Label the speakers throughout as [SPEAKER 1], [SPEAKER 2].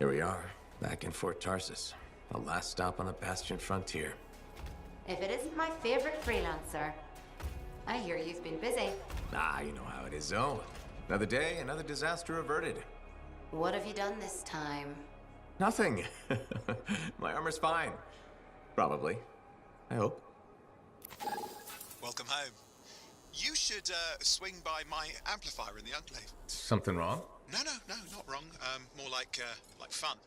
[SPEAKER 1] Here we are, back in Fort Tarsus. The last stop on the Bastion frontier.
[SPEAKER 2] If it isn't my favorite freelancer. I hear you've been busy.
[SPEAKER 1] Ah, you know how it is, Zoe. Another day, another disaster averted.
[SPEAKER 2] What have you done this time?
[SPEAKER 1] Nothing. My armor's fine. Probably. I hope.
[SPEAKER 3] Welcome home. You should swing by my amplifier in the Enclave.
[SPEAKER 1] Something wrong?
[SPEAKER 3] No, not wrong. More like fun.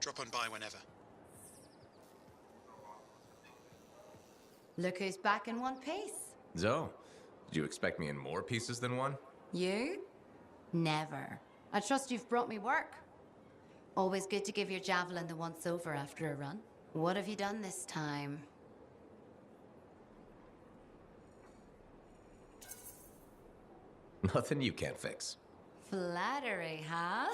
[SPEAKER 3] Drop on by whenever.
[SPEAKER 2] Look who's back in one piece.
[SPEAKER 1] Zoe, did you expect me in more pieces than one?
[SPEAKER 2] You? Never. I trust you've brought me work. Always good to give your javelin the once-over after a run. What have you done this time?
[SPEAKER 1] Nothing you can't fix.
[SPEAKER 2] Flattery, huh?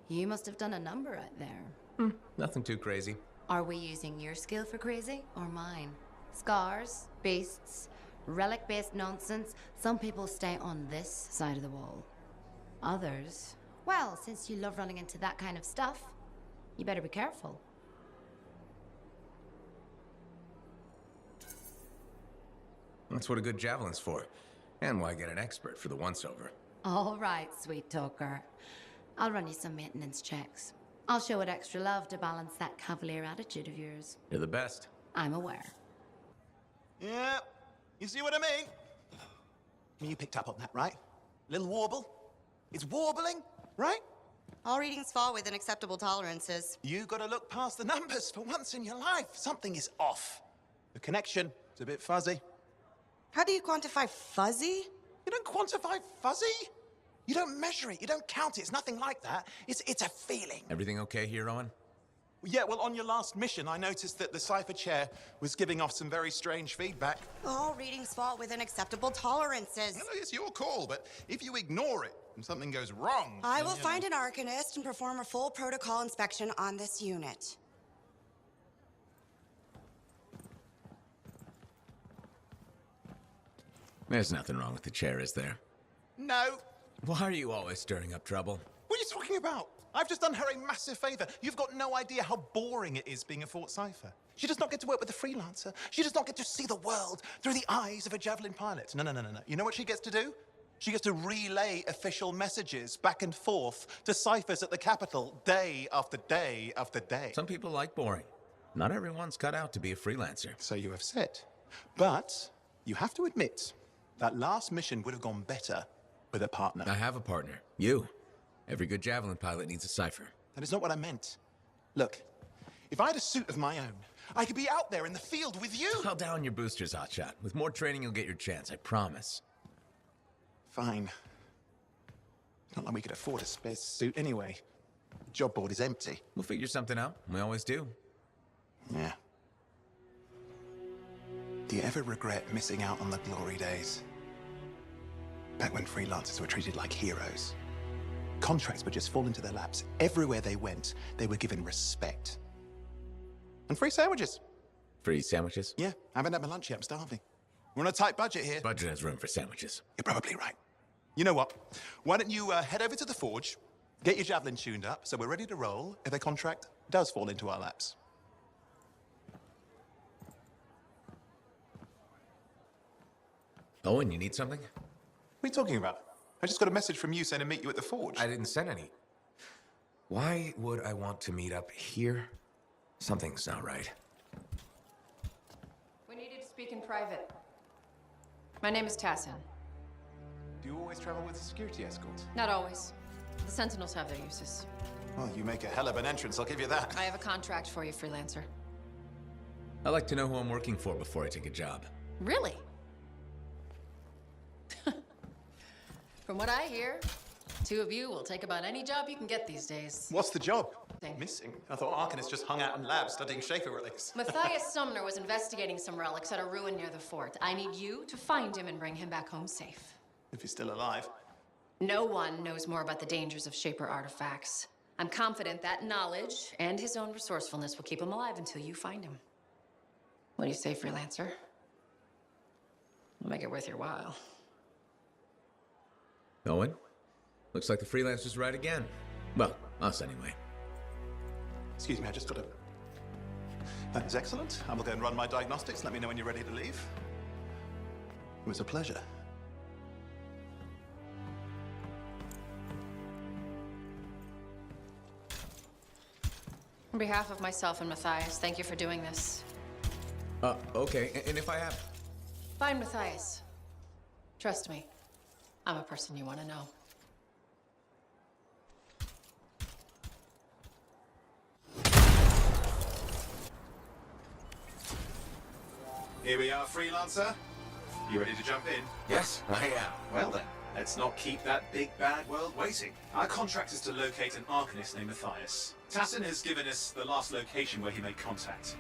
[SPEAKER 2] You must have done a number out there.
[SPEAKER 1] Nothing too crazy.
[SPEAKER 2] Are we using your skill for crazy or mine? Scars, beasts, relic-based nonsense. Some people stay on this side of the wall. Others, well, since you love running into that kind of stuff, you better be careful.
[SPEAKER 1] That's what a good javelin's for. And why get an expert for the once-over.
[SPEAKER 2] All right, sweet talker. I'll run you some maintenance checks. I'll show it extra love to balance that cavalier attitude of yours.
[SPEAKER 1] You're the best.
[SPEAKER 2] I'm aware.
[SPEAKER 4] Yeah, you see what I mean? You picked up on that, right? Little warble? It's warbling, right?
[SPEAKER 5] All readings fall within acceptable tolerances.
[SPEAKER 4] You gotta look past the numbers for once in your life. Something is off. The connection is a bit fuzzy.
[SPEAKER 5] How do you quantify fuzzy?
[SPEAKER 4] You don't quantify fuzzy? You don't measure it, you don't count it, it's nothing like that. It's a feeling.
[SPEAKER 1] Everything okay here, Owen?
[SPEAKER 4] Yeah, well, on your last mission, I noticed that the cipher chair was giving off some very strange feedback.
[SPEAKER 5] All readings fall within acceptable tolerances.
[SPEAKER 3] Well, it's your call, but if you ignore it and something goes wrong...
[SPEAKER 5] I
[SPEAKER 3] then,
[SPEAKER 5] will
[SPEAKER 3] you know.
[SPEAKER 5] find an Arcanist and perform a full protocol inspection on this unit.
[SPEAKER 1] There's nothing wrong with the chair, is there?
[SPEAKER 4] No.
[SPEAKER 1] Why are you always stirring up trouble?
[SPEAKER 4] What are you talking about? I've just done her a massive favor. You've got no idea how boring it is being a Fort Cipher. She does not get to work with a freelancer. She does not get to see the world through the eyes of a javelin pilot. No. You know what she gets to do? She gets to relay official messages back and forth to ciphers at the capital day after day after day.
[SPEAKER 1] Some people like boring. Not everyone's cut out to be a freelancer.
[SPEAKER 4] So you have said. But you have to admit, that last mission would have gone better with a partner.
[SPEAKER 1] I have a partner. You. Every good javelin pilot needs a cipher.
[SPEAKER 4] That is not what I meant. Look, if I had a suit of my own, I could be out there in the field with you.
[SPEAKER 1] Call down your boosters, hotshot. With more training, you'll get your chance, I promise.
[SPEAKER 4] Fine. It's not like we could afford a spare suit anyway. The job board is empty.
[SPEAKER 1] We'll figure something out. We always do.
[SPEAKER 4] Yeah. Do you ever regret missing out on the glory days? Back when freelancers were treated like heroes. Contracts would just fall into their laps. Everywhere they went, they were given respect. And free sandwiches.
[SPEAKER 1] Free sandwiches?
[SPEAKER 4] Yeah, I haven't had my lunch yet. I'm starving. We're on a tight budget here.
[SPEAKER 1] Budget has room for sandwiches.
[SPEAKER 4] You're probably right. You know what? Why don't you head over to the forge, get your javelin tuned up, so we're ready to roll if a contract does fall into our laps.
[SPEAKER 1] Owen, you need something?
[SPEAKER 4] What are you talking about? I just got a message from you saying to meet you at the forge.
[SPEAKER 1] I didn't send any. Why would I want to meet up here? Something's not right.
[SPEAKER 6] We needed to speak in private. My name is Tassin.
[SPEAKER 4] Do you always travel with a security escort?
[SPEAKER 6] Not always. The Sentinels have their uses.
[SPEAKER 4] Well, you make a hell of an entrance, I'll give you that.
[SPEAKER 6] I have a contract for you, freelancer.
[SPEAKER 1] I like to know who I'm working for before I take a job.
[SPEAKER 6] Really? From what I hear, two of you will take about any job you can get these days.
[SPEAKER 4] What's the job?
[SPEAKER 6] Thing.
[SPEAKER 4] Missing. I thought ARCANIST just hung out in labs studying Schaefer relics.
[SPEAKER 6] Matthias Sumner was investigating some relics at a ruin near the fort. I need you to find him and bring him back home safe.
[SPEAKER 4] If he's still alive.
[SPEAKER 6] No one knows more about the dangers of Shaper artifacts. I'm confident that knowledge and his own resourcefulness will keep him alive until you find him. What do you say, freelancer? We'll make it worth your while.
[SPEAKER 1] Owen? Looks like the freelancer's right again. Well, us anyway.
[SPEAKER 4] Excuse me, I just got to... That is excellent. I will go and run my diagnostics. Let me know when you're ready to leave. It was a pleasure.
[SPEAKER 6] On behalf of myself and Matthias, thank you for doing this.
[SPEAKER 1] Okay, and if I have...
[SPEAKER 6] Fine, Matthias. Trust me, I'm a person you want to know.
[SPEAKER 4] Here we are, freelancer. You ready to jump in?
[SPEAKER 1] Yes, I am.
[SPEAKER 4] Well then, let's not keep that big bad world waiting. Our contract is to locate an Arcanist named Matthias. Tassin has given us the last location where he made contact.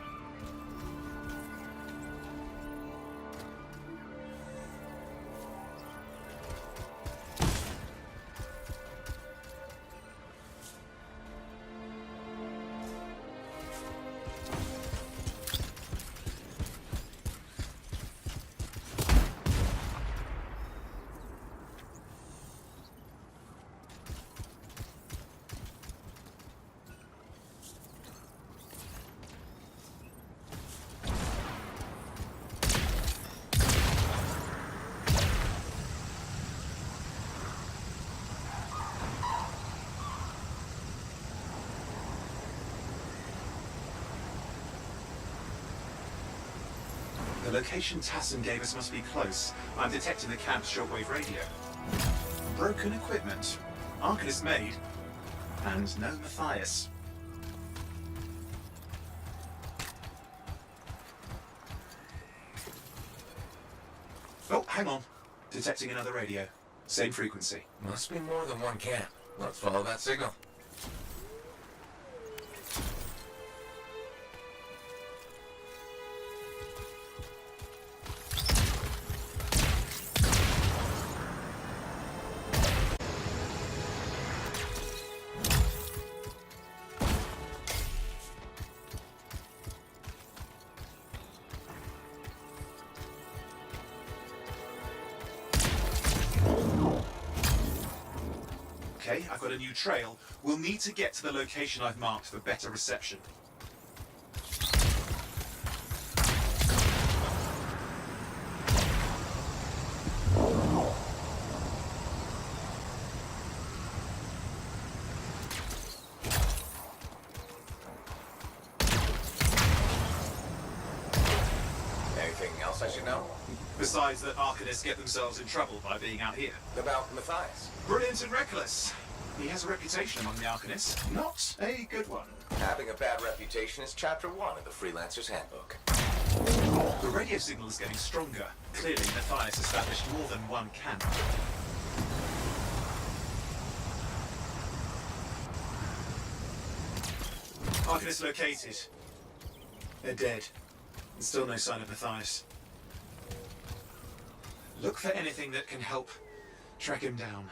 [SPEAKER 4] The location Tassin gave us must be close. I'm detecting the camp's shortwave radio. Broken equipment. Arcanist made. And no Matthias. Oh, hang on. Detecting another radio. Same frequency.
[SPEAKER 1] Must be more than one camp. Let's follow that signal.
[SPEAKER 4] Okay, I've got a new trail. We'll need to get to the location I've marked for better reception.
[SPEAKER 1] Anything else I should know?
[SPEAKER 4] Besides that Arcanists get themselves in trouble by being out here.
[SPEAKER 1] About Matthias?
[SPEAKER 4] Brilliant and reckless. He has a reputation among the Arcanists. Not a good one.
[SPEAKER 1] Having a bad reputation is chapter 1 of the Freelancer's Handbook.
[SPEAKER 4] The radio signal is getting stronger. Clearly, Matthias established more than one camp. Arcanists located. They're dead. And still no sign of Matthias. Look for anything that can help track him down.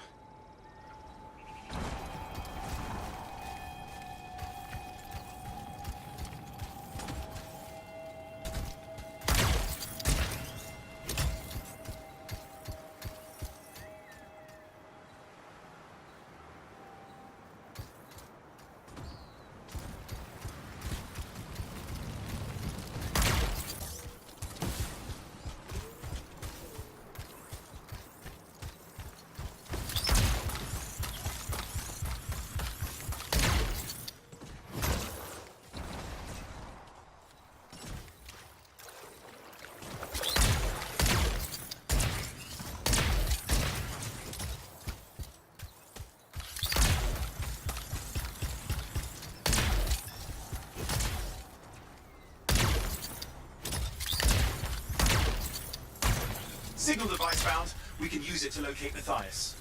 [SPEAKER 4] Signal device found. We can use it to locate Matthias.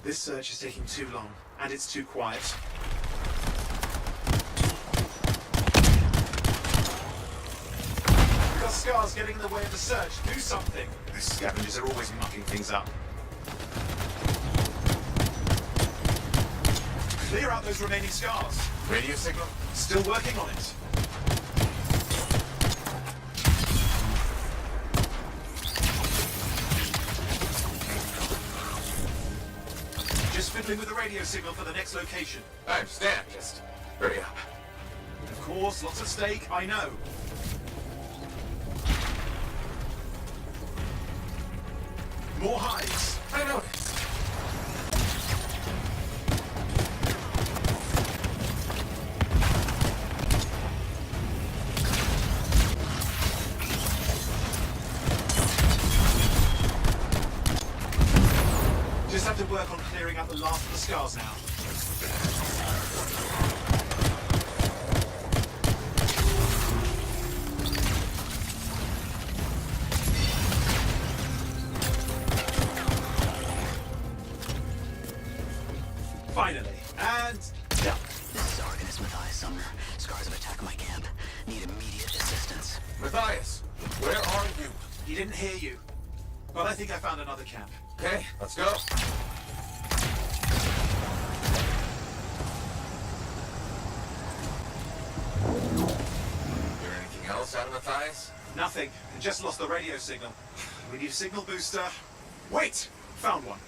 [SPEAKER 4] This search is taking too long, and it's too quiet. We've got scars getting in the way of the search. Do something. Those scavengers are always mucking things up. Clear out those remaining scars.
[SPEAKER 1] Radio signal?
[SPEAKER 4] Still working on it.
[SPEAKER 3] Nothing with the radio signal for the next location.
[SPEAKER 1] I understand, just hurry up.
[SPEAKER 3] Of course, lots at stake, I know. More hives.
[SPEAKER 1] I noticed.
[SPEAKER 3] Just have to work on clearing out the last of the scars now. Finally, and done.
[SPEAKER 7] This is ARCANIST Matthias Sumner. Scars have attacked my camp. Need immediate assistance.
[SPEAKER 1] Matthias, where are you?
[SPEAKER 3] He didn't hear you. But I think I found another camp.
[SPEAKER 1] Okay, let's go. Hear anything else out of Matthias?
[SPEAKER 3] Nothing. Just lost the radio signal. We need a signal booster. Wait! Found one.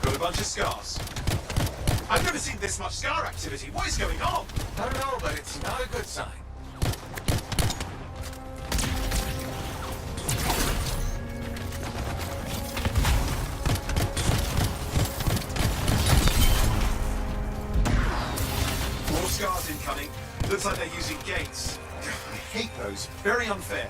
[SPEAKER 3] Got a bunch of scars. I've never seen this much scar activity. What is going on?
[SPEAKER 1] I don't know, but it's not a good sign.
[SPEAKER 3] More scars incoming. Looks like they're using gates. I hate those. Very unfair.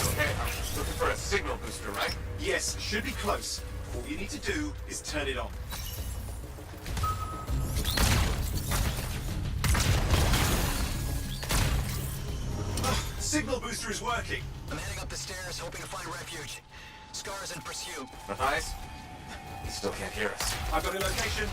[SPEAKER 1] Okay, I'm looking for a signal booster, right?
[SPEAKER 3] Yes, should be close. All you need to do is turn it on. Signal booster is working.
[SPEAKER 7] I'm heading up the stairs, hoping to find refuge. Scars in pursuit.
[SPEAKER 1] Matthias? He still can't hear us.
[SPEAKER 3] I've got a location.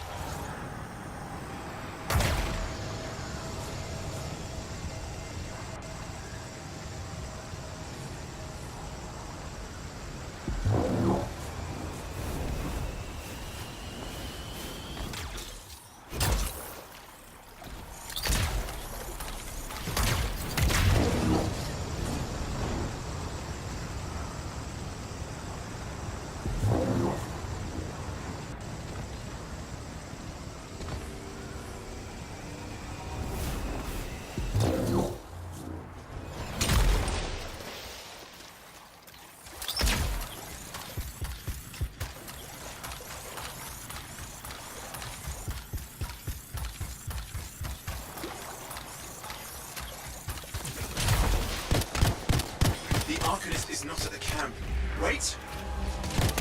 [SPEAKER 3] The ARCANIST is not at the camp. Wait!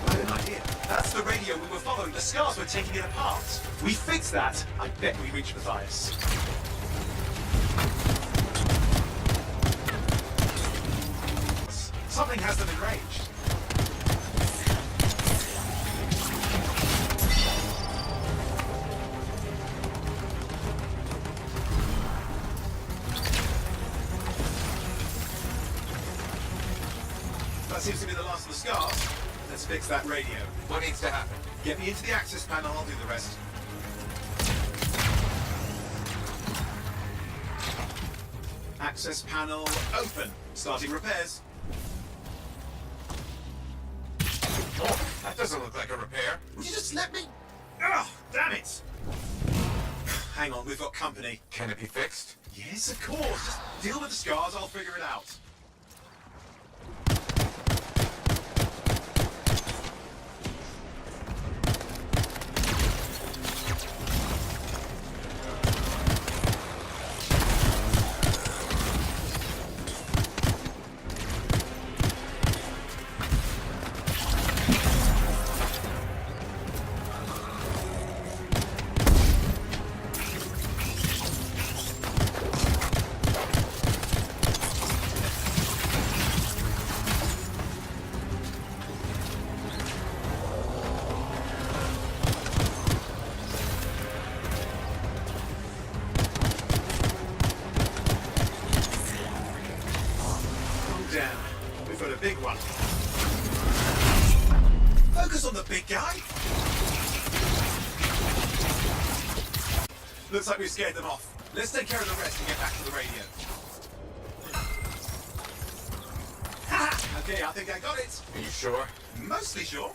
[SPEAKER 3] I have an idea. That's the radio we were following. The scars were taking it apart. We fixed that. I bet we reached Matthias. Something has them enraged. That seems to be the last of the scars. Let's fix that radio.
[SPEAKER 1] What needs to happen?
[SPEAKER 3] Get me into the access panel, I'll do the rest. Access panel open. Starting repairs.
[SPEAKER 1] Oh, that doesn't look like a repair.
[SPEAKER 3] Would you just let me? Ugh, damn it! Hang on, we've got company.
[SPEAKER 1] Can it be fixed?
[SPEAKER 3] Yes, of course. Just deal with the scars, I'll figure it out. Looks like we scared them off. Let's take care of the rest and get back to the radio. Ha! Okay, I think I got it.
[SPEAKER 1] Are you sure?
[SPEAKER 3] Mostly sure.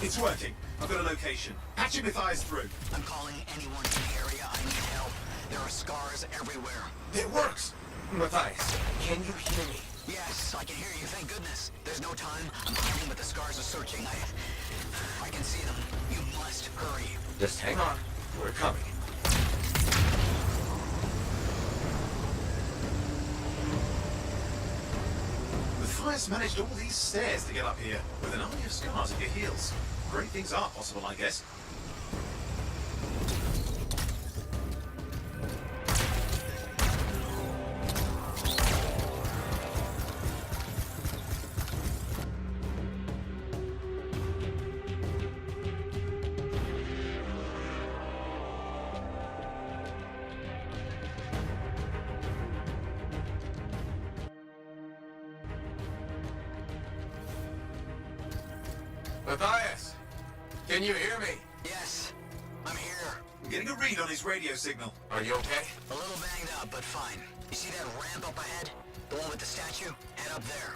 [SPEAKER 3] It's working. I've got a location. Patching Matthias through.
[SPEAKER 7] I'm calling anyone in the area. I need help. There are scars everywhere.
[SPEAKER 3] It works.
[SPEAKER 1] Matthias, can you hear me?
[SPEAKER 7] Yes, I can hear you, thank goodness. There's no time. I'm hiding, but the scars are searching. I can see them. You must hurry.
[SPEAKER 1] Just hang on. We're coming.
[SPEAKER 3] Matthias managed all these stairs to get up here with an army of scars at your heels. Great things are possible, I guess.
[SPEAKER 1] Matthias, can you hear me?
[SPEAKER 7] Yes, I'm here.
[SPEAKER 3] I'm getting a read on his radio signal.
[SPEAKER 1] Are you okay?
[SPEAKER 7] A little banged up, but fine. You see that ramp up ahead? The one with the statue? Head up there.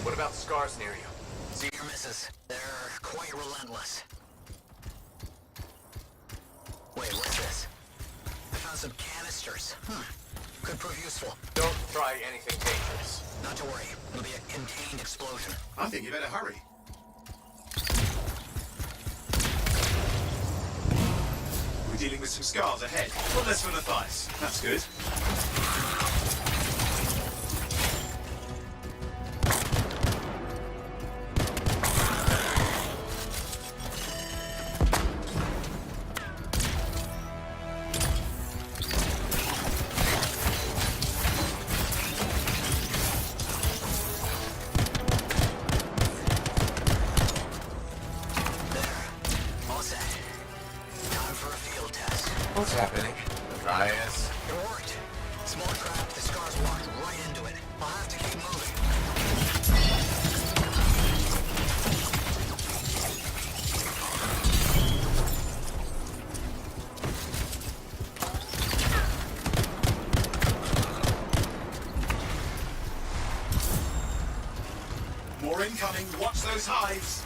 [SPEAKER 1] What about scars near you?
[SPEAKER 7] See your misses. They're quite relentless. Wait, what's this? I found some canisters. Could prove useful.
[SPEAKER 1] Don't try anything dangerous.
[SPEAKER 7] Not to worry. It'll be a contained explosion.
[SPEAKER 3] I think you better hurry. We're dealing with some scars ahead. One less for Matthias. That's good.
[SPEAKER 7] All set. Time for a field test.
[SPEAKER 1] What's happening? Matthias?
[SPEAKER 7] It worked. Small trap, the scars walked right into it. I'll have to keep moving.
[SPEAKER 3] More incoming. Watch those hives.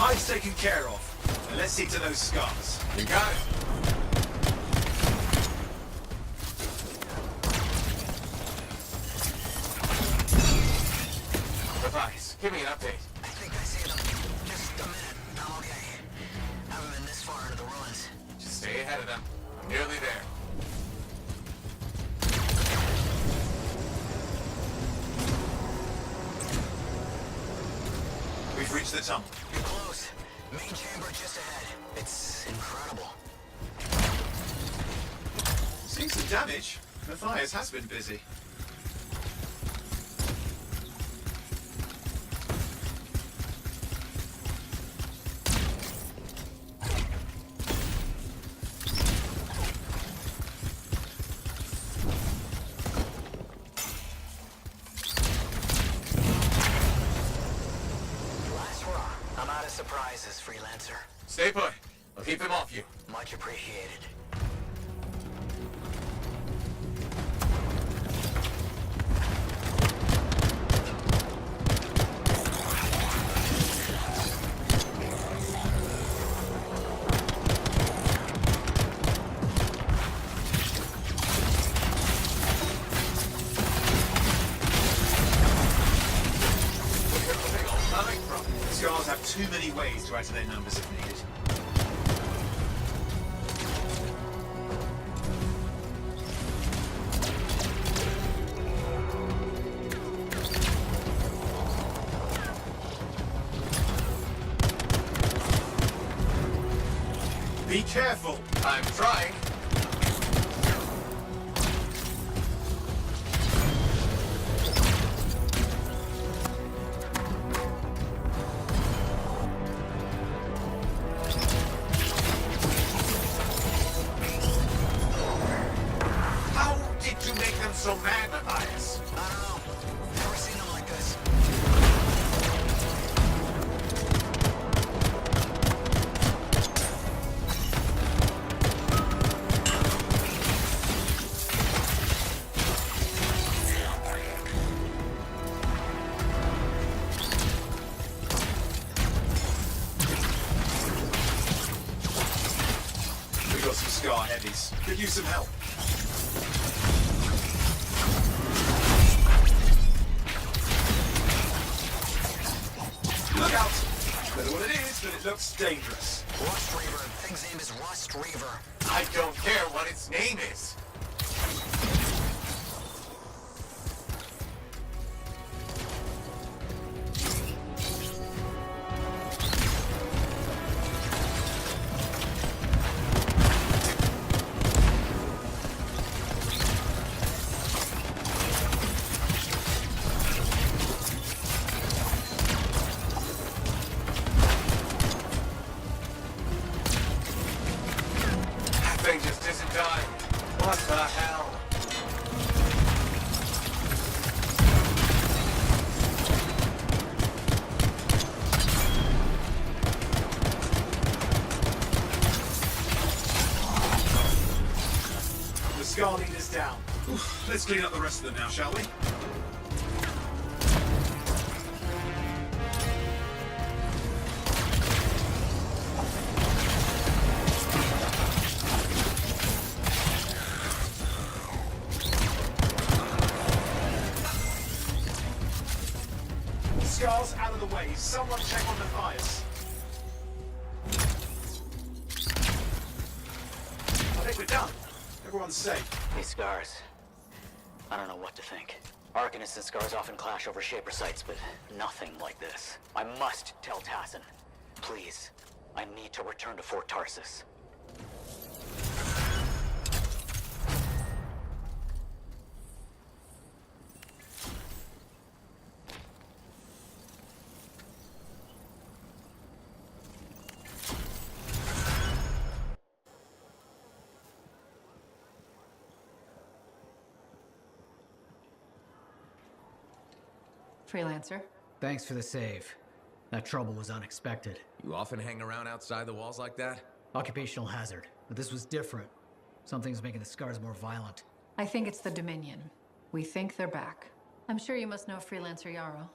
[SPEAKER 3] Hives taken care of. Now let's see to those scars.
[SPEAKER 1] You got it. Matthias, give me an update.
[SPEAKER 7] I think I see them. Just a minute. I'm okay. Haven't been this far into the ruins.
[SPEAKER 1] Just stay ahead of them. I'm nearly there.
[SPEAKER 3] We've reached the tunnel.
[SPEAKER 7] You're close. Main chamber just ahead. It's incredible.
[SPEAKER 3] Seen some damage. Matthias has been busy.
[SPEAKER 7] Last hurrah. I'm out of surprises, freelancer.
[SPEAKER 1] Stay put. I'll keep them off you.
[SPEAKER 7] Much appreciated.
[SPEAKER 3] many ways to add to their numbers if needed. Be careful!
[SPEAKER 7] I'm trying.
[SPEAKER 3] How did you make them so mad, Matthias?
[SPEAKER 7] I don't know. Never seen them like this.
[SPEAKER 3] We got some Scar heavies. Could use some help. Look out! Don't know what it is, but it looks dangerous.
[SPEAKER 7] Rust Reaver. Thing's name is Rust Reaver.
[SPEAKER 3] I don't care what its name is. That thing just isn't dying. What the hell? The Scar leader's down. Oof, let's clean up the rest of them now, shall we? Scar's out of the way. Someone check on the fires. I think we're done. Everyone's safe.
[SPEAKER 7] These scars. I don't know what to think. Arcanists and scars often clash over Shaper sites, but nothing like this. I must tell Tassin. Please. I need to return to Fort Tarsus.
[SPEAKER 6] Freelancer.
[SPEAKER 8] Thanks for the save. That trouble was unexpected.
[SPEAKER 1] You often hang around outside the walls like that?
[SPEAKER 8] Occupational hazard, but this was different. Something's making the scars more violent.
[SPEAKER 6] I think it's the Dominion. We think they're back. I'm sure you must know Freelancer Yarrow.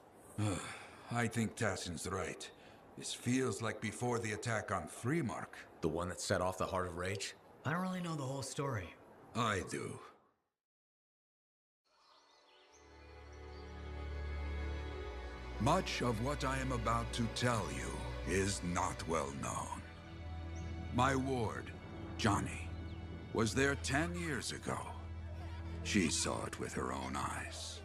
[SPEAKER 9] I think Tassin's right. This feels like before the attack on Freemark.
[SPEAKER 1] The one that set off the Heart of Rage?
[SPEAKER 8] I don't really know the whole story.
[SPEAKER 9] I do. Much of what I am about to tell you is not well known. My ward, Johnny, was there 10 years ago. She saw it with her own eyes.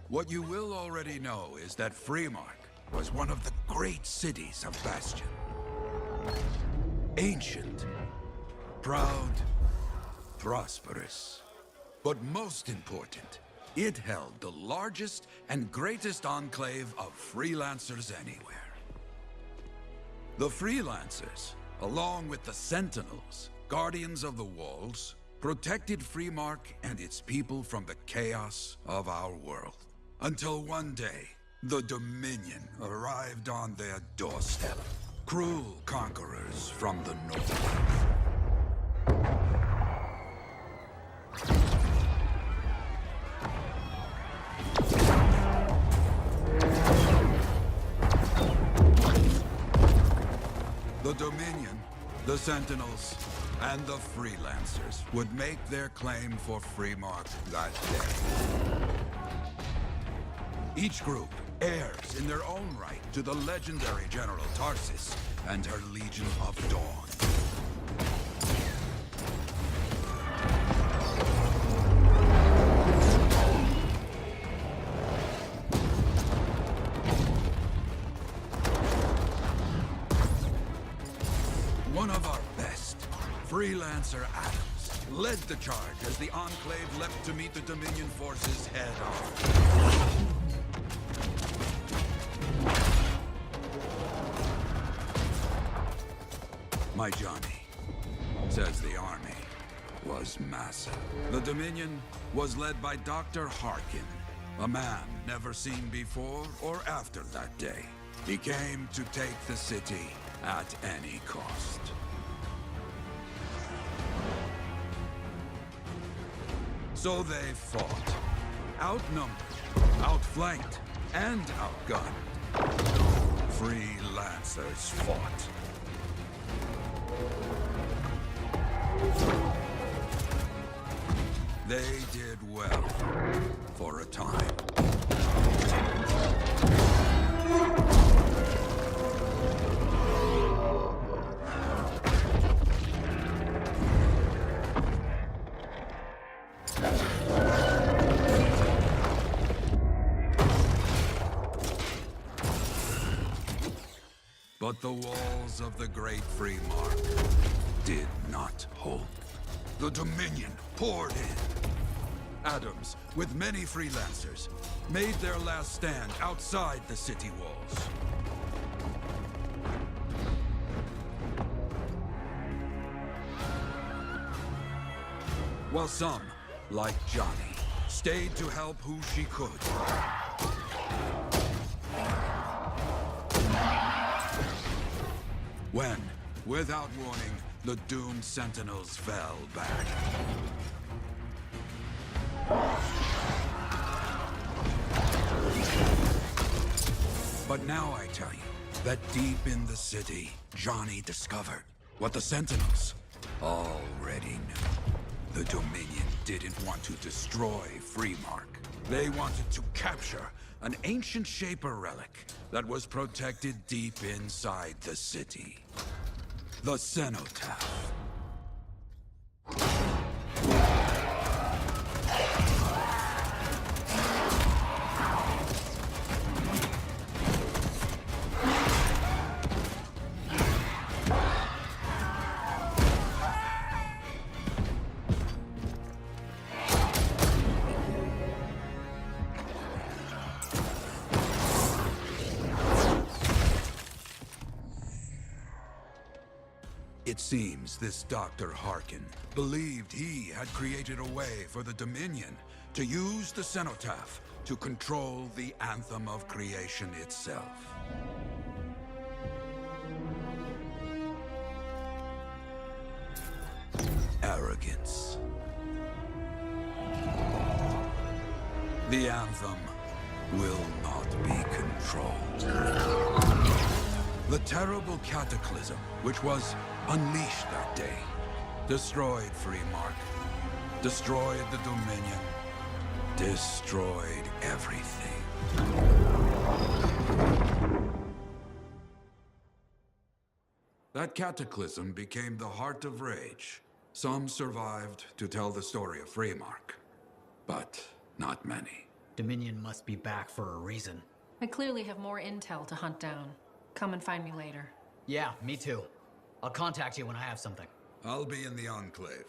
[SPEAKER 9] What you will already know is that Freemark was one of the great cities of Bastion. Ancient, proud, prosperous. But most important, it held the largest and greatest enclave of freelancers anywhere. The freelancers, along with the Sentinels, guardians of the walls, protected Freemark and its people from the chaos of our world. Until one day, the Dominion arrived on their doorstep. Cruel conquerors from the north. The Dominion, the Sentinels, and the Freelancers would make their claim for Freemark that day. Each group heirs in their own right to the legendary General Tarsis and her Legion of Dawn. One of our best, Freelancer Adams, led the charge as the Enclave leapt to meet the Dominion forces head-on. My Johnny says the army was massive. The Dominion was led by Dr. Harkin, a man never seen before or after that day. He came to take the city at any cost. So they fought, outnumbered, outflanked, and outgunned. Freelancers fought. They did well for a time. But the walls of the Great Free Mark did not hold. The Dominion poured in. Adams, with many freelancers, made their last stand outside the city walls. While some, like Johnny, stayed to help who she could. When, without warning, the doomed Sentinels fell back. But now I tell you that deep in the city, Johnny discovered what the Sentinels already knew. The Dominion didn't want to destroy Freemark. They wanted to capture an ancient Shaper relic that was protected deep inside the city. The Cenotaph. It seems this Dr. Harkin believed he had created a way for the Dominion to use the Cenotaph to control the Anthem of creation itself. Arrogance. The Anthem will not be controlled. The terrible cataclysm, which was unleashed that day, destroyed Freemark, destroyed the Dominion, destroyed everything. That cataclysm became the Heart of Rage. Some survived to tell the story of Freemark, but not many.
[SPEAKER 8] Dominion must be back for a reason.
[SPEAKER 6] I clearly have more intel to hunt down. Come and find me later.
[SPEAKER 8] Yeah, me too. I'll contact you when I have something.
[SPEAKER 9] I'll be in the Enclave.